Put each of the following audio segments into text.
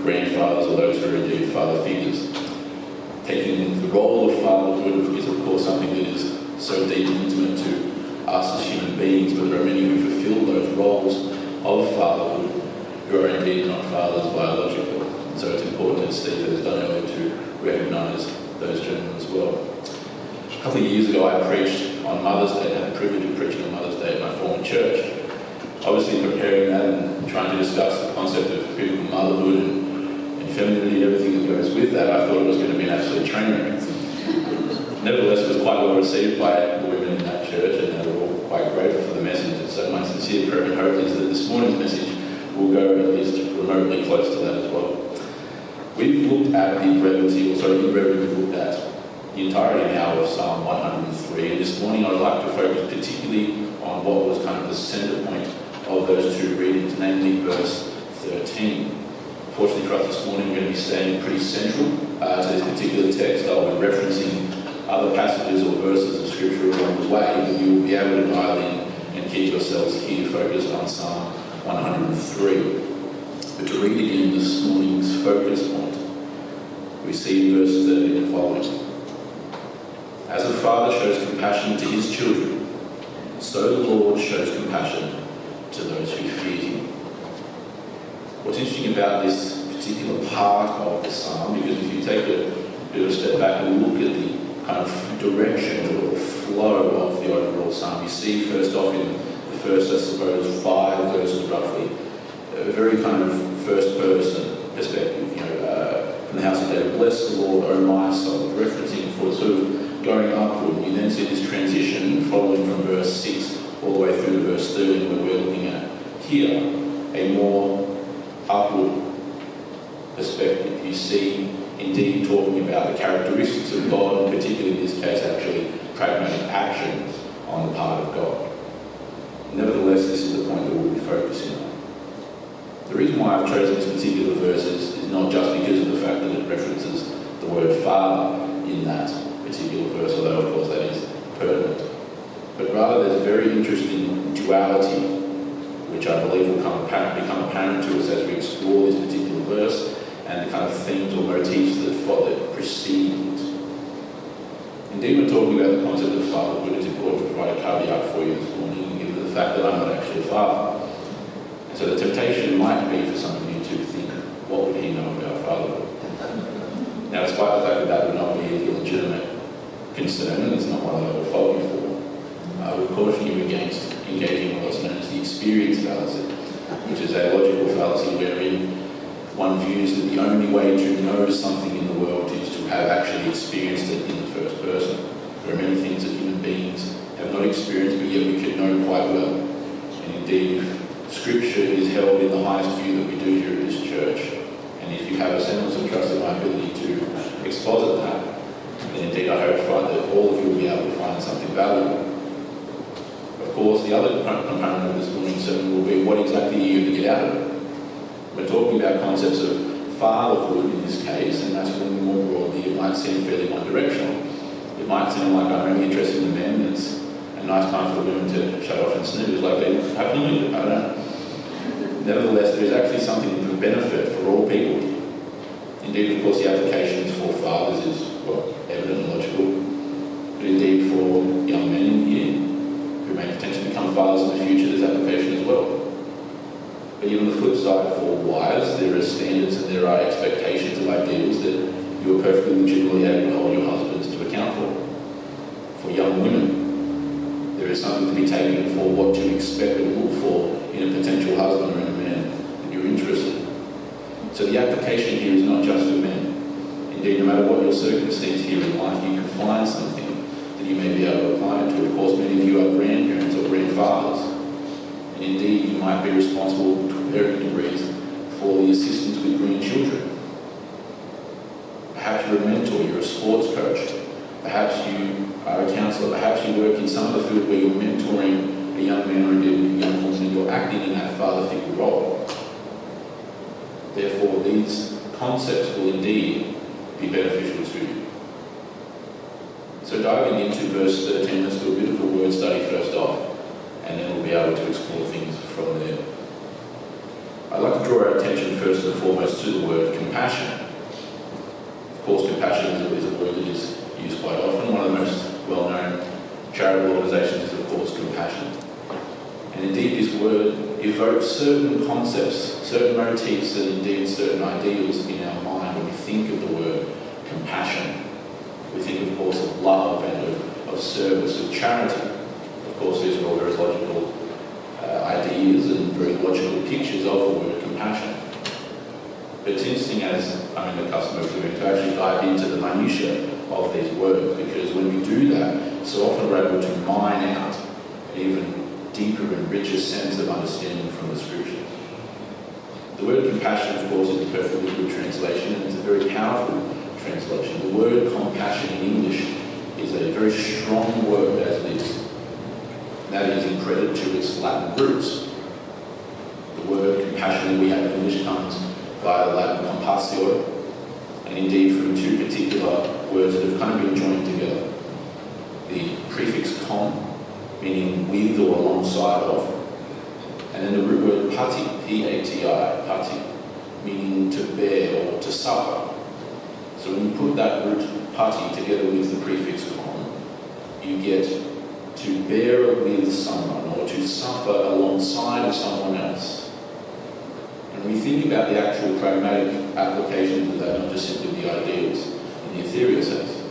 grandfathers or those who are indeed father figures. Taking the role of fatherhood is, of course, something that is so deeply intimate to us as human beings, but there are many who fulfill those roles of fatherhood who are indeed not fathers biologically. So it's important, as Steve has done earlier, to recognise those gentlemen as well. A couple of years ago, I preached on Mother's Day. I had the privilege of preaching on Mother's Day at my former church. Obviously, preparing that and trying to discuss the concept of biblical motherhood and femininity and everything that goes with that, I thought it was going to be an absolute train wreck. Nevertheless, it was quite well received by the women in that church, and they were all quite grateful for the message. And so my sincere prayer and hope is that this morning's message will go at least remotely close to that as well. We've looked at the brevity, we've looked at the entirety now of Psalm 103, and this morning I'd like to focus particularly on what was kind of the centre point of those two readings, namely verse 13. Fortunately for us this morning, we're going to be staying pretty central to this particular text. I'll be referencing other passages or verses of Scripture along the way, but you will be able to dial in and keep yourselves here focused on Psalm 103. But to read again this morning's focus point, we see in verse 13 the following. As a father shows compassion to his children, so the Lord shows compassion to those who fear him. What's interesting about this particular part of the psalm, because if you take a bit of a step back and look at the kind of direction or flow of the overall psalm, you see first off in the first, I suppose, 5 verses roughly, a very kind of first person perspective, from the house of David, bless the Lord, O my soul, referencing for sort of going upward. You then see this transition following from verse 6 all the way through to verse 13, where we're looking at here a more upward perspective. You see, indeed, talking about the characteristics of God, and particularly in this case, actually pragmatic actions on the part of God. Nevertheless, this is the point that we'll be focusing on. The reason why I've chosen this particular verse is not just because of the fact that it references the word Father in that particular verse, although of course that is pertinent, but rather there's a very interesting duality which I believe will become apparent to us as we explore this particular verse and the kind of themes or motifs that precede it. Indeed, when talking about the concept of fatherhood, it's important to provide a caveat for you this morning, given the fact that I'm not actually a father. And so the temptation might be for some of you to think, what would he know about fatherhood? Now, despite the fact that that would not be a legitimate concern, and it's not one that I would fault you for, I would caution you against engaging in what's known as the experience fallacy, which is a logical fallacy wherein one views that the only way to know something in the world is to have actually experienced it in the first person. There are many things that human beings have not experienced, but yet we can know quite well. And indeed, Scripture is held in the highest view that we do here at this church. And if you have a semblance of trust in my ability to exposit that, then indeed I hope that all of you will be able to find something valuable. Of course, the other component of this morning sermon will be what exactly are you going to get out of it. We're talking about concepts of fatherhood in this case, and masculinity more broadly. It might seem fairly one-directional. It might seem like I'm only addressing the men, and it's a nice time for the women to shut off and snooze like they happily do. I don't know. Nevertheless, there is actually something of benefit for all people. Indeed, of course, the applications for fathers is, evident and logical. But indeed, for young men in here, who may potentially become fathers in the future, there's application as well. But even on the flip side, for wives, there are standards and there are expectations and ideals that you are perfectly legitimately able to hold your husbands to account for. For young women, there is something to be taken for what to expect and look for in a potential husband or in a man that you're interested in. So the application here is not just for men. Indeed, no matter what your circumstance here in life, you can find something that you may be able to apply to. Of course, many of you are grandparents or grandfathers. And indeed, you might be responsible to varying degrees for the assistance with grandchildren. Perhaps you're a mentor, you're a sports coach. Perhaps you are a counsellor. Perhaps you work in some other field where you're mentoring a young man or indeed a young woman and you're acting in that father figure role. Therefore, these concepts will indeed be beneficial to you. So diving into verse 13, let's do a bit of a word study first off, and then we'll be able to explore things from there. I'd like to draw our attention first and foremost to the word compassion. Of course, compassion is a word that is used quite often. One of the most well-known charitable organisations is, of course, Compassion. And indeed, this word evokes certain concepts, certain motifs, and indeed certain ideals in our mind when we think of the word compassion. We think, of course, of love and of service, of charity. Of course, these are all very logical ideas and very logical pictures of the word compassion. But it's interesting, as I'm in the custom of doing, to actually dive into the minutiae of these words, because when we do that, so often we're able to mine out an even deeper and richer sense of understanding from the scriptures. The word compassion, of course, is a perfectly good translation, and it's a very powerful translation. The word compassion in English is a very strong word as it is. That is in credit to its Latin roots. The word compassion that we have in English comes via the Latin compassio, and indeed from two particular words that have kind of been joined together. The prefix com, meaning with or alongside of, and then the root word pati, P-A-T-I, pati, meaning to bear or to suffer. So when you put that root pati together with the prefix com, you get to bear with someone or to suffer alongside of someone else. And when we think about the actual pragmatic applications of that, not just simply the ideals in the ethereal sense,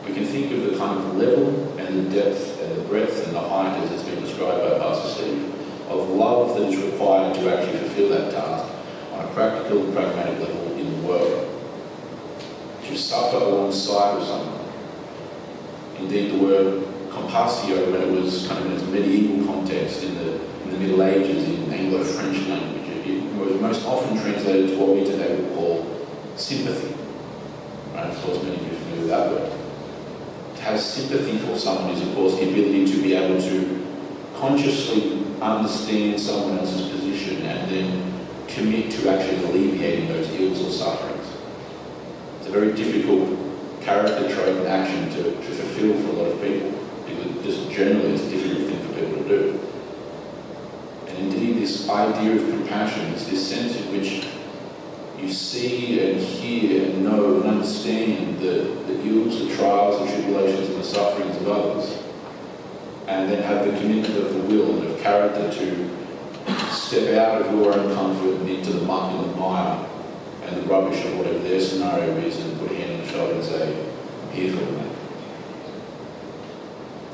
we can think of the kind of level and the depth and the breadth and the height, as it's been described by Pastor Steve, of love that is required to actually fulfill that task on a practical and pragmatic level in the world. To suffer alongside of someone. Indeed, the word compassio, when it was kind of in its medieval context in the Middle Ages in Anglo-French language, it was most often translated to what we today would call sympathy. Right? Of course, many of you are familiar with that word. To have sympathy for someone is, of course, the ability to be able to consciously understand someone else's position and then commit to actually alleviating those ills or sufferings. It's a very difficult character trait and action to fulfill for a lot of people, because just generally it's a difficult thing for people to do. And indeed, this idea of compassion is this sense in which you see and hear and know and understand the ills, the trials, the tribulations and the sufferings of others, and then have the commitment of the will and of character to step out of your own comfort and into the muck and the mire and the rubbish of whatever their scenario is, and put a hand on the shoulder and say, I'm here for them.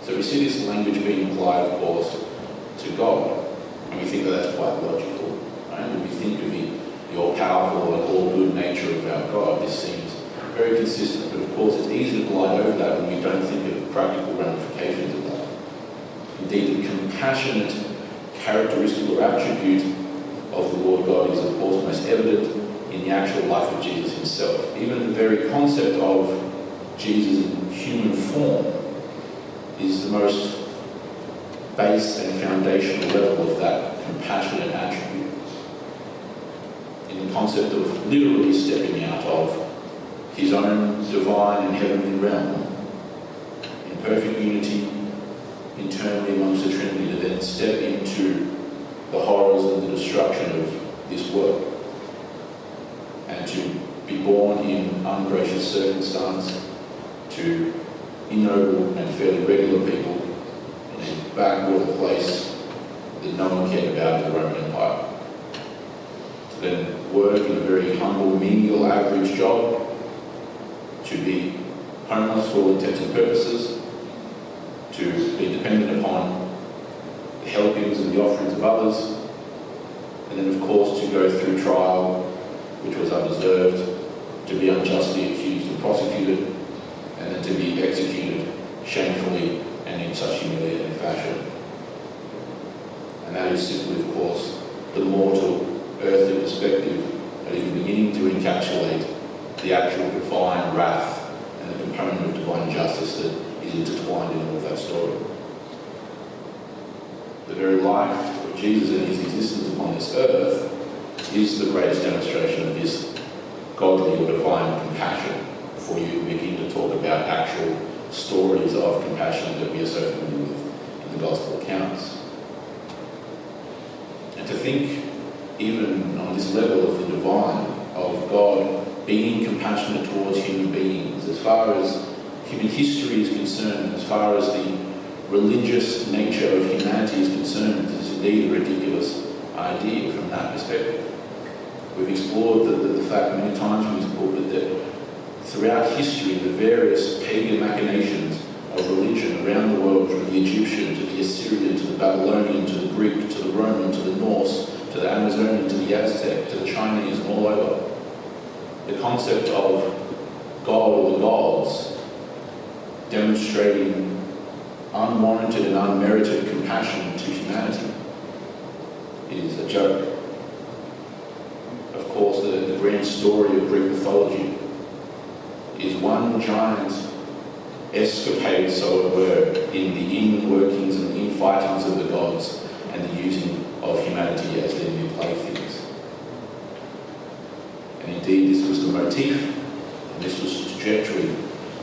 So we see this language being applied, of course, to God, and we think that that's quite logical. Right? When we think of the all-powerful and all-good nature of our God, this seems very consistent, but of course it's easy to glide over that when we don't think of the practical ramifications of that. Indeed, the compassionate characteristic or attribute of the Lord God is, of course, most evident in the actual life of Jesus himself. Even the very concept of Jesus in human form is the most base and foundational level of that compassionate attribute. In the concept of literally stepping out of his own divine and heavenly realm in perfect unity internally amongst the Trinity, to then step into the horrors and the destruction of this world, and to be born in ungracious circumstance to ignoble and fairly regular people in a backwater place that no one cared about in the Roman Empire. To then work in a very humble, menial, average job, to be homeless for all intents and purposes, to be dependent upon the helpings and the offerings of others, and then of course to go through trial, which was undeserved, to be unjustly accused and prosecuted, and then to be executed shamefully and in such humiliating fashion. And that is simply, of course, the mortal, earthly perspective that is beginning to encapsulate the actual divine wrath and the component of divine justice that is intertwined in all of that story. The very life of Jesus and his existence upon this earth is the greatest demonstration of this godly or divine compassion, before you begin to talk about actual stories of compassion that we are so familiar with in the gospel accounts. And to think even on this level of the divine, of God being compassionate towards human beings, as far as human history is concerned, as far as the religious nature of humanity is concerned, this is indeed a ridiculous idea from that perspective. We've explored the fact many times from this book that throughout history, the various pagan machinations of religion around the world, from the Egyptian to the Assyrian to the Babylonian to the Greek to the Roman to the Norse to the Amazonian to the Aztec to the Chinese and all over, the concept of God or the gods demonstrating unwarranted and unmerited compassion to humanity is a joke. Of course, the grand story of Greek mythology is one giant escapade, so it were, in the in-workings and the infightings of the gods and the using of humanity as their new playthings. And indeed, this was the motif, and this was the trajectory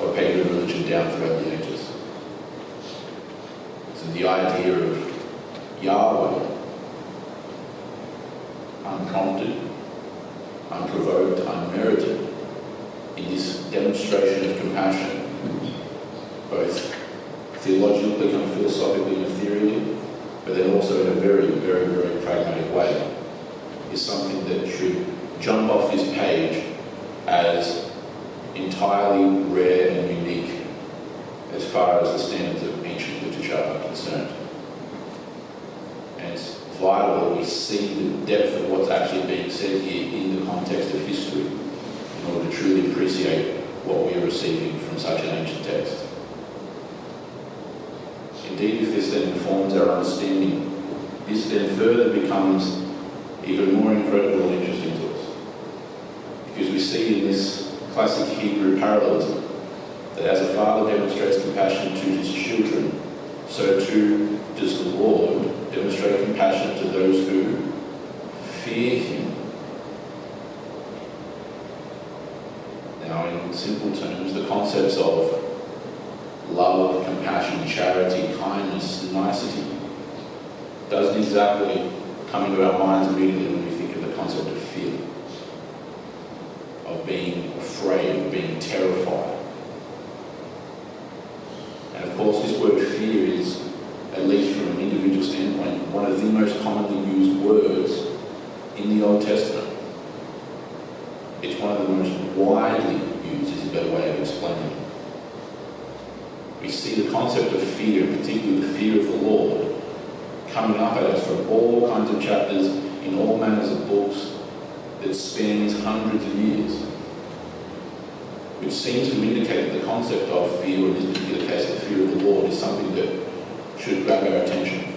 of pagan religion down throughout the ages. So the idea of Yahweh, unprompted, unprovoked, unmerited, in this demonstration of compassion, both theologically, kind of philosophically and ethereally, but then also in a very, very, very pragmatic way, is something that should jump off this page as entirely rare and unique as far as the standards of ancient literature are concerned. And it's vital that we see the depth of what's actually being said here in the context of history in order to truly appreciate what we are receiving from such an ancient text. Indeed, if this then informs our understanding, this then further becomes even more incredible and interesting to us. Because we see in this classic Hebrew parallelism that as a father demonstrates compassion to his children, so too does the Lord demonstrate compassion to those who fear him. Now, in simple terms, the concepts of love, compassion, charity, kindness, nicety doesn't exactly come into our minds immediately when we think of the concept of fear, of being afraid, of being terrified. And of course, this word fear is, at least from an individual standpoint, one of the most commonly used words in the Old Testament. It's one of the most widely used, is a better way of explaining it. We see the concept of fear, particularly the fear of the Lord, coming up at us from all kinds of chapters in all manners of books that spans hundreds of years, which seems to indicate that the concept of fear, or in this particular case the fear of the Lord, is something that should grab our attention,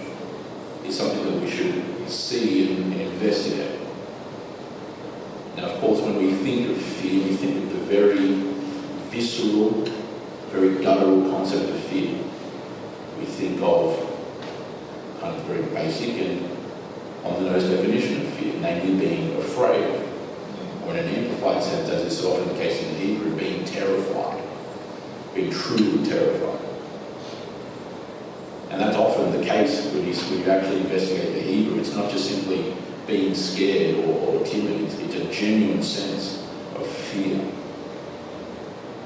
is something that we should see and investigate. Now, of course, when we think of fear, we think of the very visceral, very guttural concept of fear. We think of kind of very basic and on-the-nose definition of fear, namely being afraid, or in an amplified sense, as is so often the case in Hebrew, being terrified, being truly terrified. And that's often the case when you actually investigate the Hebrew. It's not just simply being scared or timid, it's a genuine sense of fear.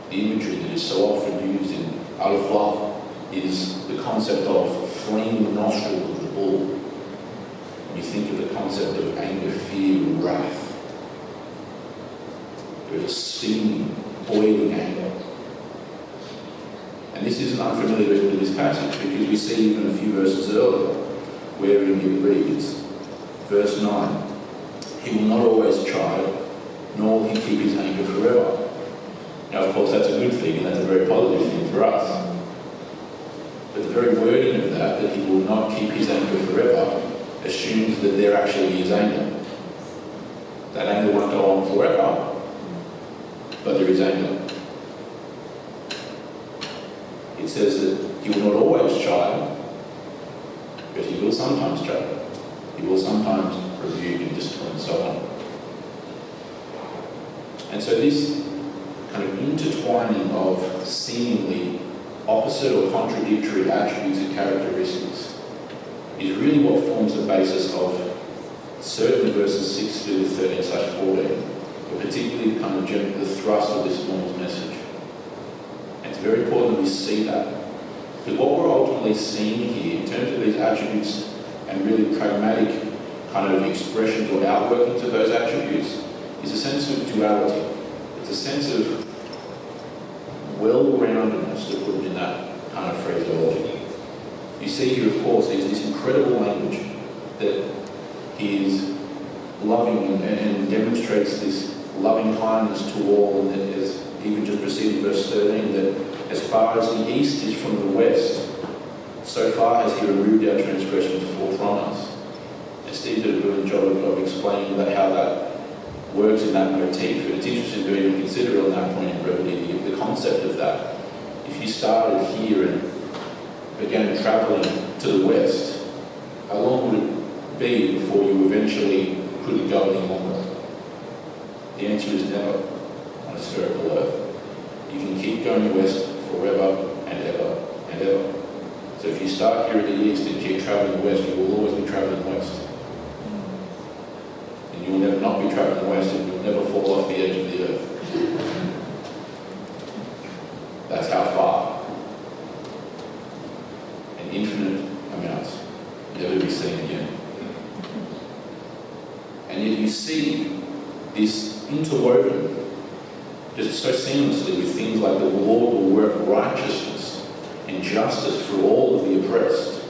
The imagery that is so often used in Al-Flah is the concept of flaming nostrils of the bull. When you think of the concept of anger, fear, wrath, there's a steaming, boiling anger. And this isn't unfamiliar to this passage, because we see even a few verses earlier wherein it reads, verse 9, "He will not always chide, nor will he keep his anger forever." Now, of course, that's a good thing, and that's a very positive thing for us. But the very wording of that he will not keep his anger forever, assumes that there actually is anger. That anger won't go on forever, but there is anger. It says that he will not always chide, but he will sometimes chide. He will sometimes rebuke and discipline and so on. And so this kind of intertwining of seemingly opposite or contradictory attributes and characteristics is really what forms the basis of certainly verses 6 to 13/14, were particularly kind of the thrust of this morning's message. And it's very important that we see that. Because what we're ultimately seeing here, in terms of these attributes and really pragmatic kind of expressions or outworkings of those attributes, is a sense of duality. It's a sense of well-roundedness, to put it in that kind of phraseology. You see here, of course, is this incredible language that is loving and demonstrates this loving kindness to all, and that, as even just preceding verse 13, that as far as the east is from the west, so far has he removed our transgressions from us. And Steve did a brilliant job of explaining that, how that works in that motif. And it's interesting to even consider on that point in brevity the concept of that. If you started here and began travelling to the west, how long would it be before you eventually couldn't go any longer? The answer is never on a spherical earth. You can keep going west forever and ever and ever. So if you start here at the east and keep travelling west, you will always be travelling west. And you will never not be travelling west, and you will never fall off the edge of the earth. That's how far. And infinite amounts, never to be seen again. And yet you see this interwoven just so seamlessly with things like the Lord will work righteousness and justice for all of the oppressed.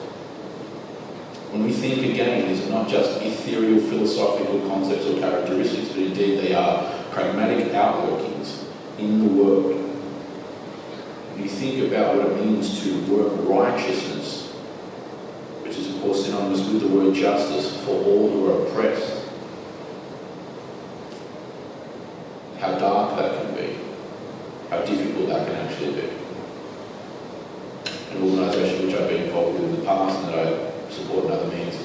When we think again, these are not just ethereal philosophical concepts or characteristics, but indeed they are pragmatic outworkings in the world. When you think about what it means to work righteousness, which is of course synonymous with the word justice, for all who are oppressed, how dark that can be, how difficult that can actually be. An organisation which I've been involved with in the past and that I support in other means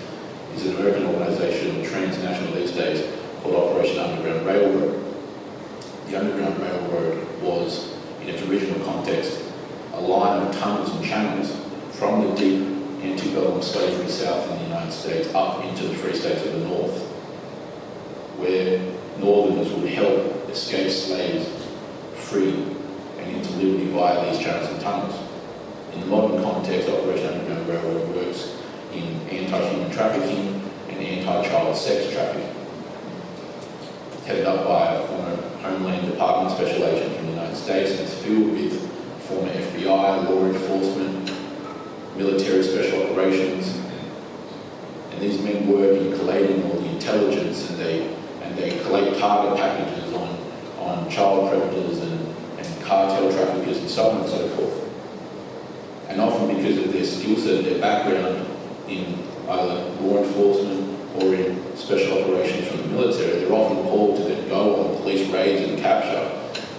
is an American organisation, transnational these days, called Operation Underground Railroad. The Underground Railroad was, in its original context, a line of tunnels and channels from the deep antebellum slavery south in the United States up into the free states of the north, where northerners would help escape slaves free and into liberty via these channels and tunnels. In the modern context, Operation Underground Railroad works in anti-human trafficking and anti-child sex trafficking. It's headed up by a former Homeland Department Special Agent from the United States, and it's filled with former FBI, law enforcement, military special operations. And these men work in collating all the intelligence, and they collate target packages on child predators and cartel traffickers and so on and so forth. And often because of their skill set and their background in either law enforcement or in special operations from the military, they're often called to then go on police raids and capture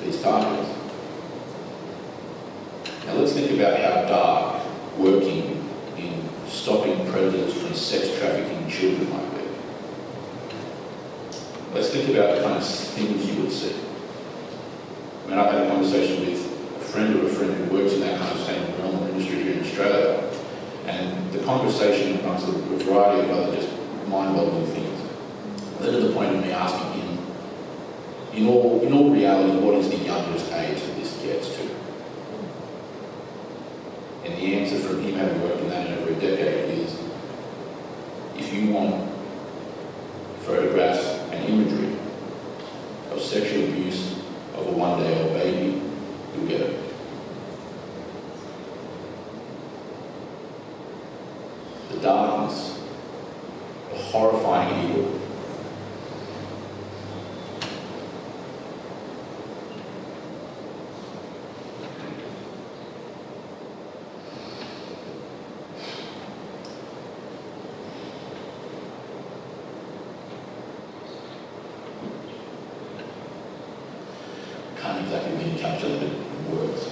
these targets. Now let's think about how dark working in stopping predators from sex trafficking children might be. Let's think about the kind of things you would see. I mean, I've had a conversation with a friend who works in that kind of same realm of industry here in Australia, and the conversation amongst a variety of other just mind-boggling things led to the point of me asking him, in all reality, what is the youngest age that this gets to? And the answer from him, having worked in that in over a decade, is if you want photographs and imagery of sexual abuse of a one-day-old baby, you'll get it. The darkness, the horrifying evil, can't exactly be encapsulated in words.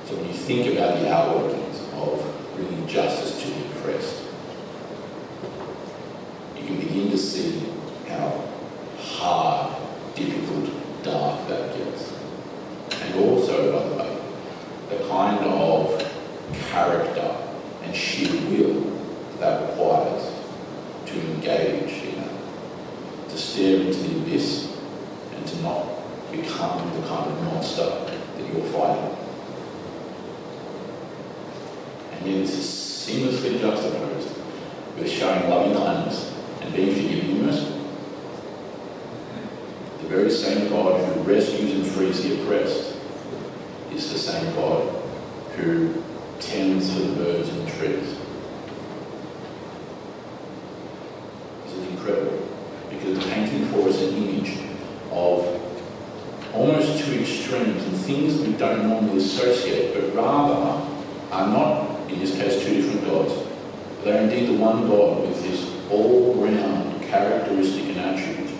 So when you think about the outworkings of bringing justice to the oppressed, you can begin to see how hard, difficult, dark that gets. And also, by the way, the kind of character and sheer will that requires to engage in to not become the kind of monster that you're fighting. And yet this is seamlessly juxtaposed with showing loving kindness and being forgiving and merciful. The very same God who rescues and frees the oppressed is the same God who tends for the birds in the trees. This is incredible, because it's painting for us an image of almost two extremes and things that we don't normally associate, but rather are not, in this case, two different gods. They are indeed the one God with this all-round characteristic and attribute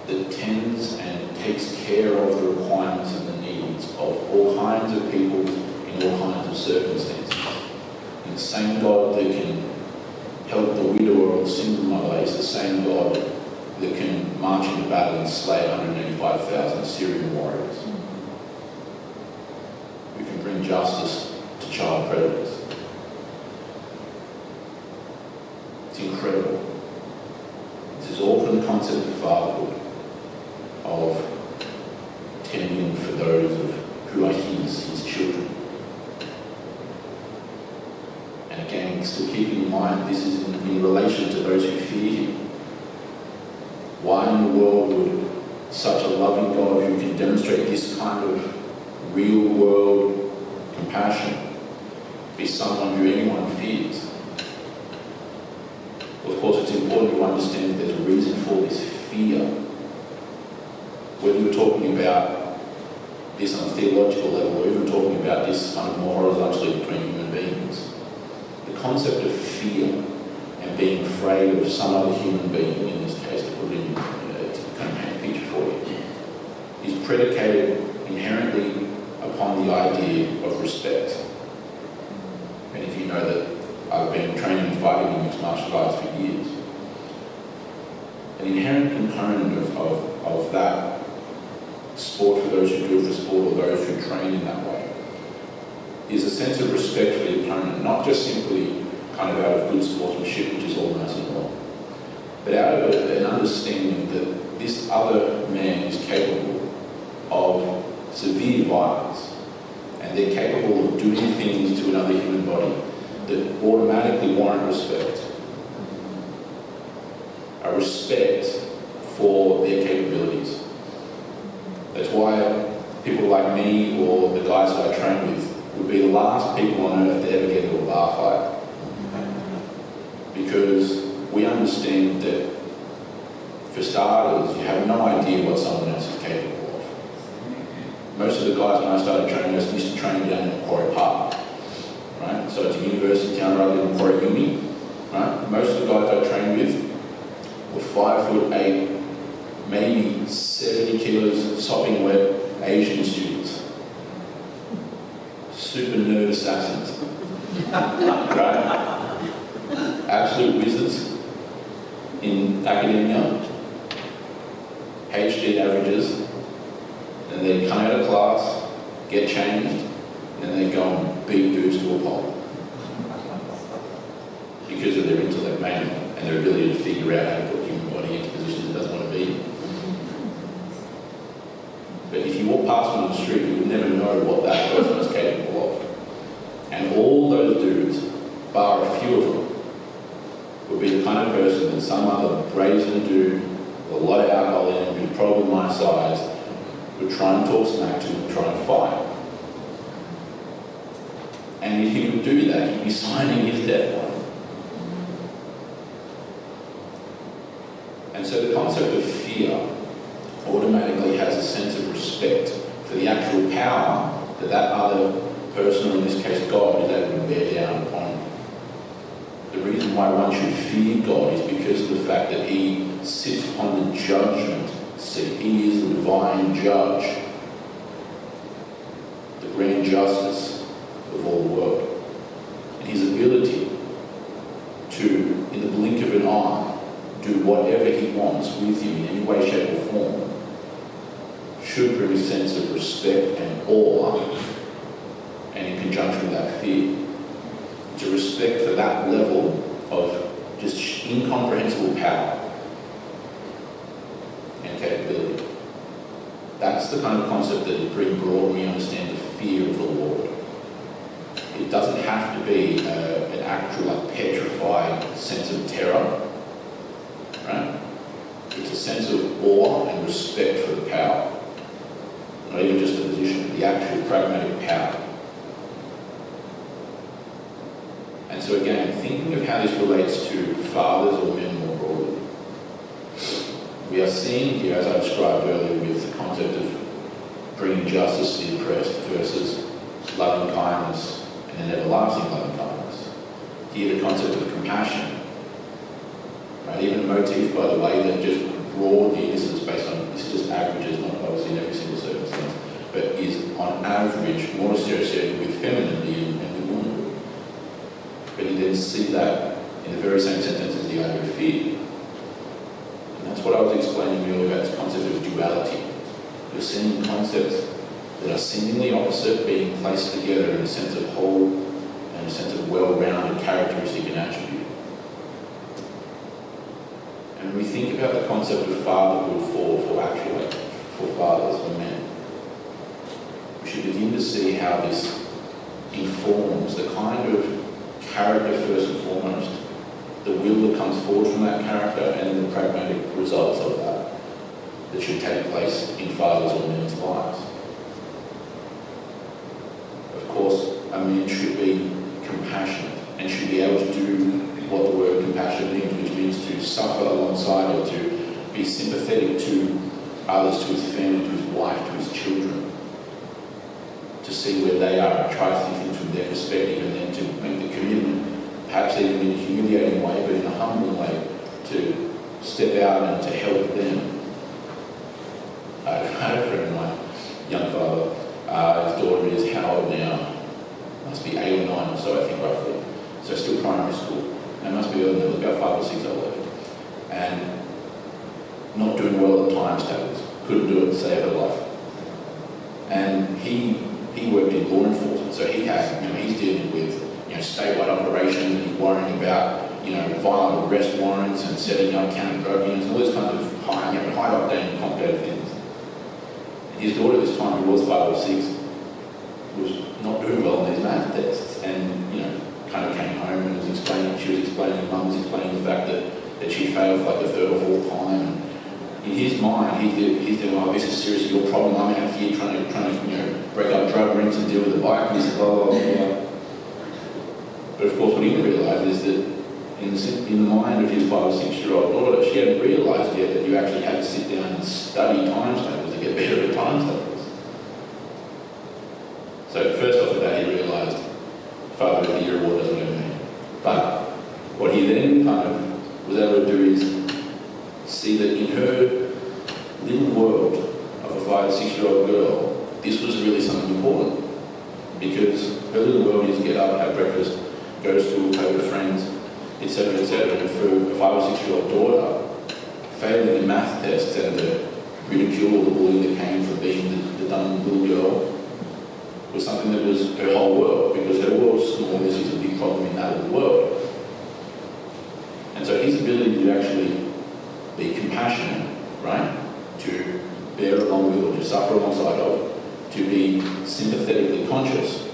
that tends and takes care of the requirements and the needs of all kinds of people in all kinds of circumstances. And the same God that can help the widower or the single mother is the same God that can march into battle and slay 185,000 Syrian warriors. Who can bring justice to child predators. It's incredible. This is all from the concept of fatherhood, of tending for those who are his children. And again, still keeping in mind, this is in relation to those who fear him. Why in the world would such a loving God who can demonstrate this kind of real-world compassion be someone who anyone fears? Well, of course, it's important to understand that there's a reason for this fear. Whether you're talking about this on a theological level or even talking about this kind of more horizontally between human beings, the concept of fear and being afraid of some other human being, in this case, to put it in to kind of paint a picture for you, is predicated inherently upon the idea of respect. Many of you know that I've been training and fighting in mixed martial arts for years. An inherent component of that sport, for those who do it for sport or those who train in that way, is a sense of respect for the opponent, not just simply kind of out of good sportsmanship, which is all nice and well, but out of an understanding that this other man is capable of severe violence, and they're capable of doing things to another human body that automatically warrant respect. A respect for their capabilities. That's why people like me or the guys that I train with would be the last people on earth to ever get into a bar fight. Because we understand that, for starters, you have no idea what someone else is capable of. Most of the guys when I started training used to train down in Macquarie Park. Right? So it's a university town rather than Macquarie Uni. Right? Most of the guys I trained with were 5'8", maybe 70 kilos, sopping wet Asian students. Super nerd assassins. Right? Absolute wizards in academia, HD averages, and they come out of class, get changed, and they go and beat dudes to a pulp. Because of their intellect mainly, and their ability to figure out how to put human body into positions it doesn't want to be in. But if you walk past them on the street, you would never know what that person is capable of. And all those dudes, bar a few of them, would be the kind of person that some other brazen dude with a lot of alcohol in him, who's probably my size, would try and talk smack to and try and fight. And if he would do that, he'd be signing his death warrant. And so the concept of fear automatically has a sense of respect for the actual power that that other person, or in this case God, is able to bear down upon. The reason why one should fear God is because of the fact that he sits upon the judgment seat. He is the divine judge, the grand justice of all the world. And his ability to, in the blink of an eye, do whatever he wants with you in any way, shape or form should bring a sense of respect and awe, and in conjunction with that fear, to respect for that level of just incomprehensible power and capability. That's the kind of concept that is pretty broad when we understand the fear of the Lord. It doesn't have to be an actual, like, petrified sense of terror, right? It's a sense of awe and respect for the power. Not even just the position, the actual pragmatic power. And so again, thinking of how this relates to fathers or men more broadly, we are seeing here, as I described earlier, with the concept of bringing justice to the oppressed versus loving kindness and an everlasting loving kindness. Here the concept of compassion, right? Even a motif, by the way, that just broadly, this is based on, this is just averages, not obviously in every single circumstance, but is on average more associated with femininity and with womanhood. But you then see that in the very same sentence as the idea of fear. And that's what I was explaining earlier about this concept of duality. You're seeing concepts that are seemingly opposite being placed together in a sense of whole and a sense of well-rounded characteristic and attribute. And when we think about the concept of fatherhood for fathers, for men, we should begin to see how this informs the kind of character first and foremost, the will that comes forward from that character, and then the pragmatic results of that should take place in fathers or men's lives. Of course, a man should be compassionate and should be able to do what the word compassion means, which means to suffer alongside or to be sympathetic to others, to his family, to his wife, to his children, to see where they are and try to see things from their perspective, and then to make the commitment, perhaps even in a humiliating way, but in a humbling way, to step out and to help them. I had a friend of mine, young father, his daughter is how old now? Must be 8 or 9 or so, I think, roughly. So still primary school. And must be about 5 or 6 old. And not doing well at times, tables. Couldn't do it to save her life. And he worked in law enforcement, so he had, he's dealing with, statewide operations, and he's worrying about, violent arrest warrants and setting up county drug units and all those kinds of high octane and complicated things. His daughter at this time, who was 5 or 6, was not doing well on these math tests, and kind of came home and mum was explaining the fact that she failed for like the 3rd or 4th time. And in his mind, he's doing, oh, this is seriously your problem. I'm out here trying to break up drug rings and deal with the bike. And he said, blah, blah, blah, blah. But of course, what he didn't realise is that in the mind of his 5 or 6-year-old daughter, she hadn't realised yet that you actually had to sit down and study times tables to get better at times tables. So first off of that, he realised Father of the Year award doesn't really mean. But what he then kind of was able to do is see that in her little world of a 5 or 6-year-old girl, this was really something important. Because her little world is get up, have breakfast, go to school, play with friends, etc., etc. And for a 5 or 6-year-old daughter, failing the math test and the ridicule or the bullying that came from being the dumb little girl was something that was her whole world, because her world's small, this is a big problem in that little world. And so his ability to actually be compassionate, right, to bear along with or to suffer alongside of, to be sympathetically conscious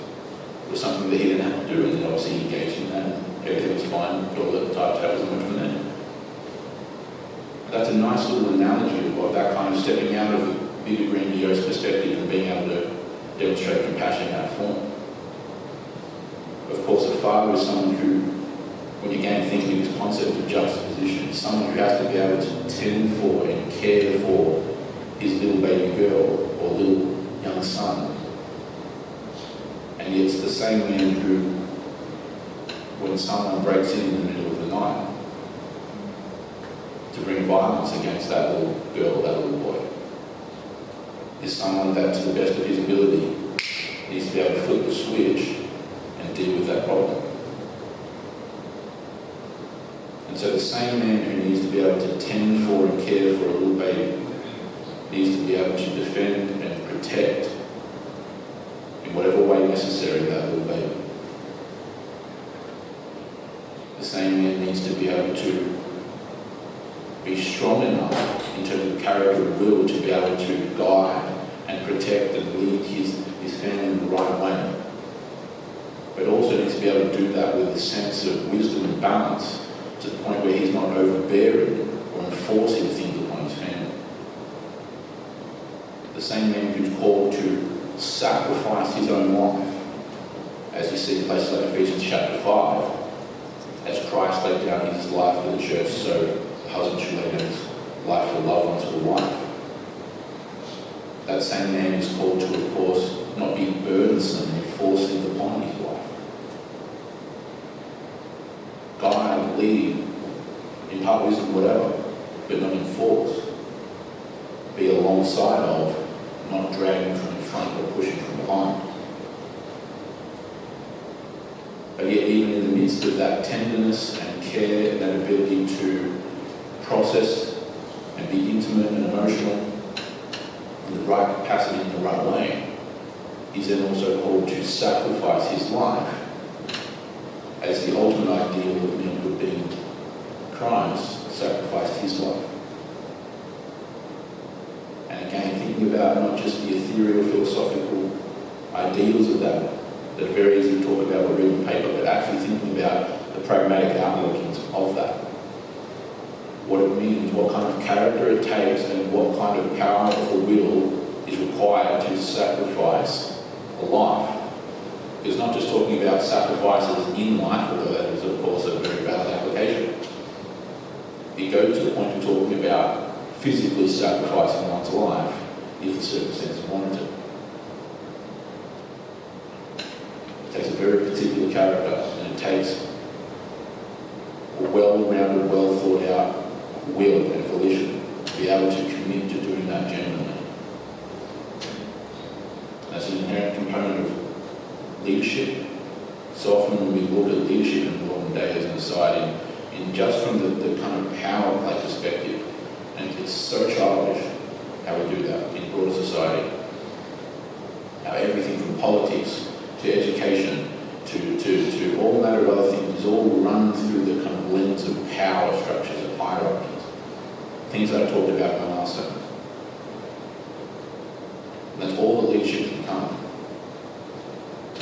was something that he didn't have to do, and then obviously he engaged in that, and everything was fine, toilet, type tables, and went from there. That's a nice little analogy of that kind of stepping out of the bigger grandiose perspective and being able to demonstrate compassion in that form. Of course, a father is someone who, when you again thinking of this concept of juxtaposition, is someone who has to be able to tend for and care for his little baby girl or little young son. And yet it's the same man who, when someone breaks in the middle of the night to bring violence against that little girl, that little boy, is someone that, to the best of his ability, needs to be able to flip the switch and deal with that problem. And so the same man who needs to be able to tend for and care for a little baby needs to be able to defend and protect in whatever way necessary that little baby. The same man needs to be able to be strong enough in terms of character and will to be able to guide and protect and lead his family in the right way. But also needs to be able to do that with a sense of wisdom and balance to the point where he's not overbearing or enforcing things upon his family. The same man who's called to sacrifice his own life, as you see in places like Ephesians chapter 5, as Christ laid down his life for the church, so the husband should lay down his life for loved ones, for the wife. That same man is called to, of course, not be burdensome and enforcing upon his wife. Guide, lead, impart wisdom, whatever, but not enforce. Be alongside of, not dragging from in front or pushing from behind. But yet, even in the midst of that tenderness and care and that ability to process and be intimate and emotional in the right capacity, in the right way, he's then also called to sacrifice his life as the ultimate ideal of manhood being Christ sacrificed his life. And again, thinking about not just the ethereal philosophical ideals of that are very easy to talk about or read on paper, but actually thinking about the pragmatic outworkings of that. What it means, what kind of character it takes, and what kind of power of the will is required to sacrifice a life. It's not just talking about sacrifices in life, although that is, of course, a very valid application. It goes to the point of talking about physically sacrificing one's life if the circumstances warrant it. It takes a very particular character, and it takes a well-rounded, well-thought-out will and volition to be able to commit to doing that genuinely. That's an inherent component of leadership. So often when we look at leadership in the modern day as an society, in just from the kind of power play perspective, and it's so childish how we do that in broader society. How everything from politics to education to all manner of other things is all run through the kind of lens of power structures and hierarchies. Things that I talked about in my last segment. That's all that leadership can become.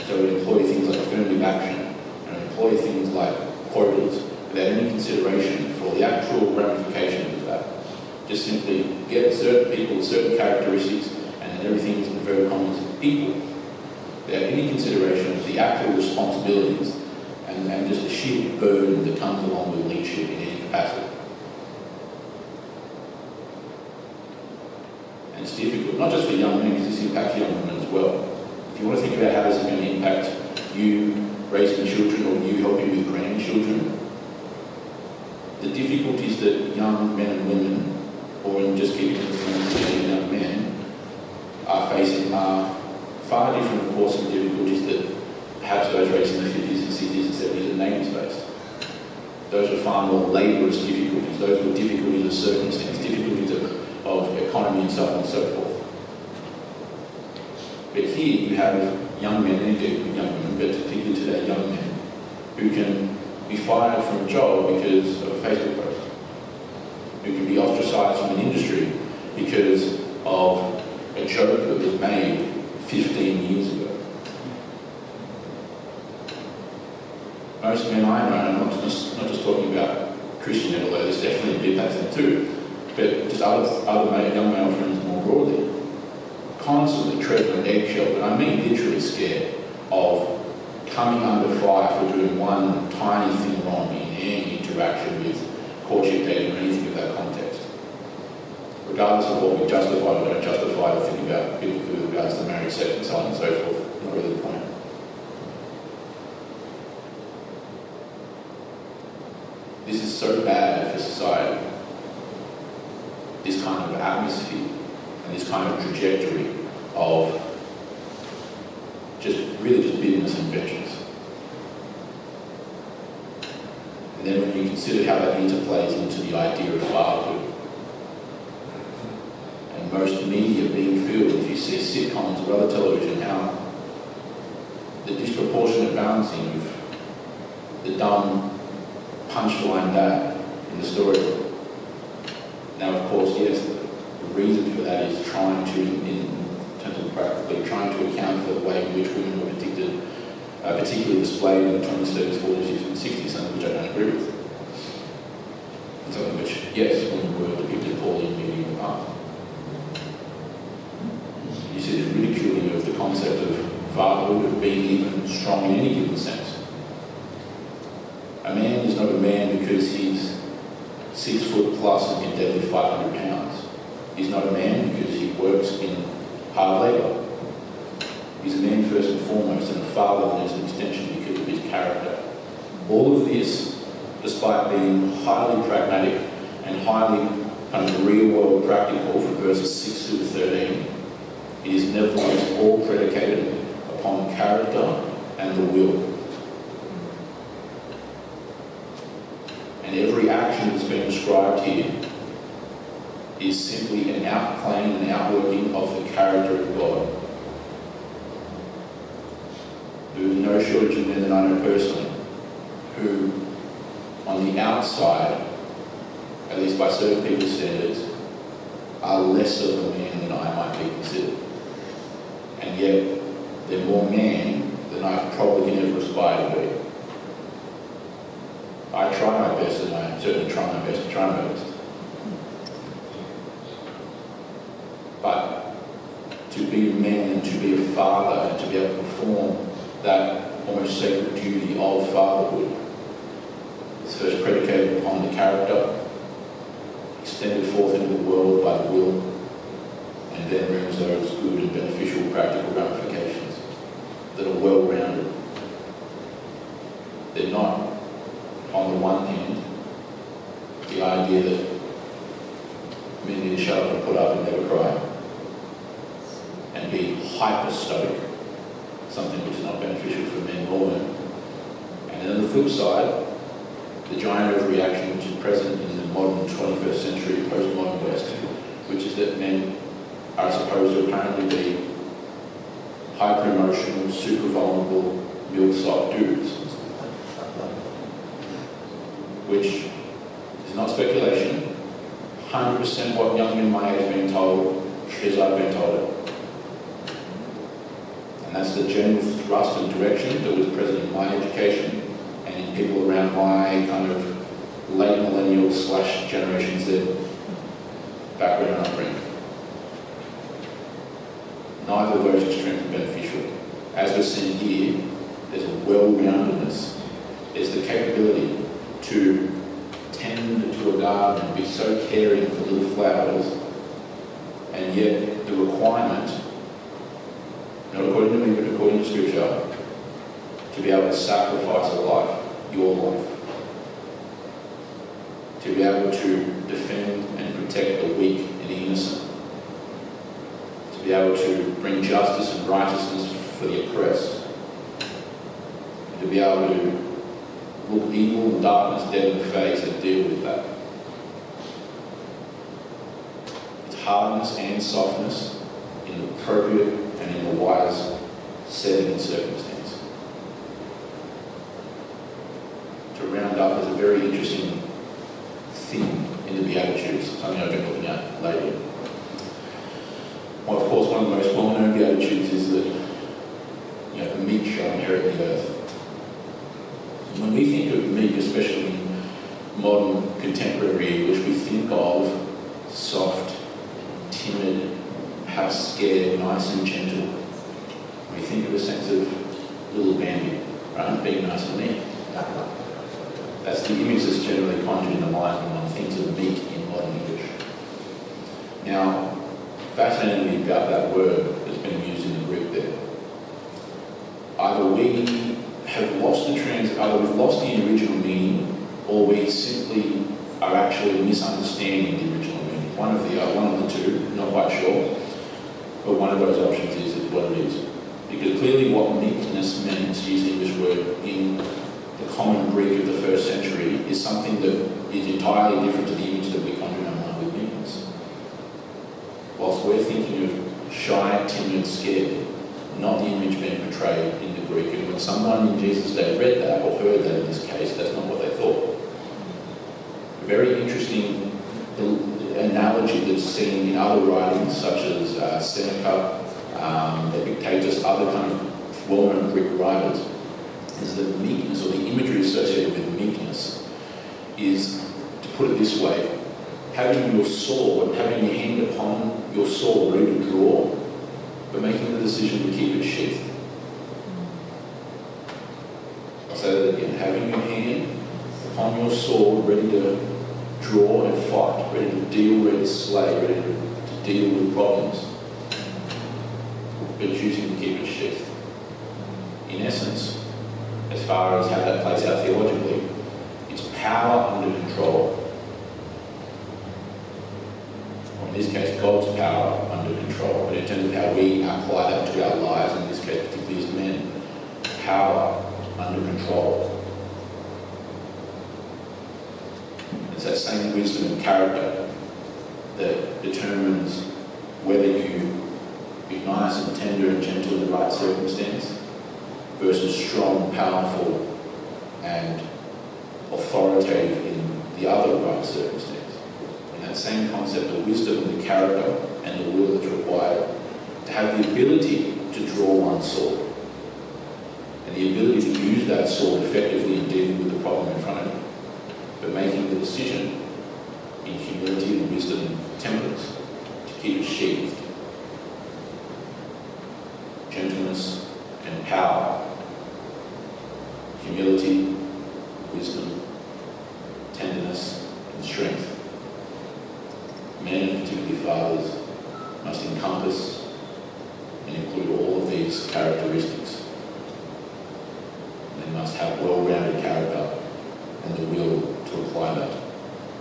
So we employ things like affirmative action and employ things like quotas without any consideration for the actual ramifications of that. Just simply get certain people with certain characteristics and then everything is in very common equal. Without any consideration of the actual responsibilities and just the sheer burden that comes along with leadership in any capacity. And it's difficult, not just for young men, because this impacts young women as well. If you want to think about how this is going to impact you raising children or you helping with grandchildren, the difficulties that young men and women, or in just keeping the young men, are facing are far different, of course, from the difficulties that perhaps those raised in the 50s and 60s and 70s and 80s faced. Those were far more laborious difficulties. Those were difficulties of circumstance, difficulties of economy and so on and so forth. But here you have young men, and indeed young women, but particularly today young men, who can be fired from a job because of a Facebook post, who can be ostracized from an industry because of a joke that was made 15 years ago. Most men I know, and I'm not just talking about Christian men, although there's definitely a bit that's too, but just other young male friends more broadly, constantly treading on eggshells, and I mean literally scared of coming under fire for doing one tiny thing wrong in any interaction with courtship, dating, or anything of that context. Regardless of what we justify or don't justify, or think about biblically with regards to marriage, sex, and so on and so forth, not really the point. This is so bad for society, this kind of atmosphere and this kind of trajectory of just bitterness and vengeance. And then when you consider how that interplays into the idea of fatherhood, and most media being filled, if you see sitcoms or other television, how the disproportionate balancing of the dumb punchline dad in the storybook, Now, of course, yes, the reason for that is trying to, in terms of practically, trying to account for the way in which women were depicted, particularly displayed in the 20s, 30s, 40s, and 60s, something which I don't agree with. And something which, yes, women were depicted poorly in media in the past. You see this ridiculing of the concept of fatherhood, of being even strong in any given sense. A man is not a man because he's 6 foot plus and can deadlift 500 pounds. He's not a man because he works in hard labour. He's a man first and foremost, and a father as an extension because of his character. All of this, despite being highly pragmatic and highly kind of real-world practical from verses 6 through to 13, it is nevertheless all predicated upon character and the will. And every action that's been described here is simply an outplaying and outworking of the character of God. There is no shortage of men that I know personally who, on the outside, at least by certain people's standards, are less of a man than I might be considered. And yet, they're more man than I probably can ever aspire to be. I try my best, and I certainly try my best. But to be a man and to be a father and to be able to perform that almost sacred duty of fatherhood is first predicated upon the character, extended forth into the world by the will, and then brings those good and beneficial practical ramifications that are well-rounded. They're not, on the one hand, the idea that men need to shut up and put up and never cry, and be hyper-stoic, something which is not beneficial for men or women. And then on the flip side, the giant overreaction which is present in the modern 21st century postmodern West, which is that men are supposed to apparently be hyper-emotional, super vulnerable, milk-sop dudes. Which is not speculation, 100% what young men my age have been told, as I've been told it. And that's the general thrust and direction that was present in my education and in people around my kind of late millennial / Generation Z background and upbringing. Neither of those extremes are beneficial. As we're seeing here, there's a well-roundedness. There's the capability to tend to a garden and be so caring for little flowers, and yet the requirement, not according to me but according to Scripture, to be able to sacrifice a life, your life, to be able to defend and protect the weak and the innocent, to be able to bring justice and righteousness for the oppressed, and to be able to look evil and darkness dead in the face and deal with that. It's hardness and softness in the appropriate and in the wise setting and circumstance. To round up, there's a very interesting theme in the Beatitudes, something I've been looking at lately. Well, of course, one of the most well-known Beatitudes is that the meek shall inherit the earth. When we think of meek, especially in modern contemporary English, we think of soft, timid, perhaps scared, nice and gentle. We think of a sense of little Bambi, right? Being nice and meek. That's the image that's generally conjured in the mind when one thinks of meek in modern English. Now, fascinatingly about that word that's been used in the Greek there, either we have lost either we've lost the original meaning, or we simply are actually misunderstanding the original meaning. One of the two, not quite sure, but one of those options is what it is. Because clearly what meekness meant, to use the English word, in the common Greek of the first century is something that is entirely different to the image that we conjure in our mind with meekness. Whilst we're thinking of shy, timid, scared, not the image being portrayed in the Greek. And when someone in Jesus' day read that, or heard that in this case, that's not what they thought. Very interesting analogy analogy that's seen in other writings, such as Seneca, Epictetus, other kind of well-known Greek writers, is that meekness, or the imagery associated with meekness, is, to put it this way, having your sword, having your hand upon your sword ready to draw, but making the decision to keep it sheathed. I'll say that again. Having your hand upon your sword ready to draw and fight, ready to deal, ready to slay, ready to deal with problems, but choosing to keep it sheathed. In essence, as far as how that plays out theologically, it's power under control. Or in this case, God's power under control. But in terms of how we apply that to our lives, in this case, particularly as men, power under control. It's that same wisdom and character that determines whether you be nice and tender and gentle in the right circumstance versus strong, powerful, and authoritative in the other right circumstance. And that same concept of wisdom and the character and the will that's required to have the ability to draw one's sword and the ability to use that sword effectively in dealing with the problem in front of you, but making the decision in humility and wisdom and temperance to keep it sheathed. Gentleness and power, humility, wisdom, tenderness, and strength. Men, and particularly fathers, must encompass and include all of these characteristics. They must have well-rounded character and the will to apply that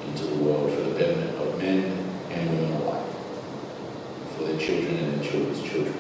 into the world for the betterment of men and women alike, for their children and their children's children.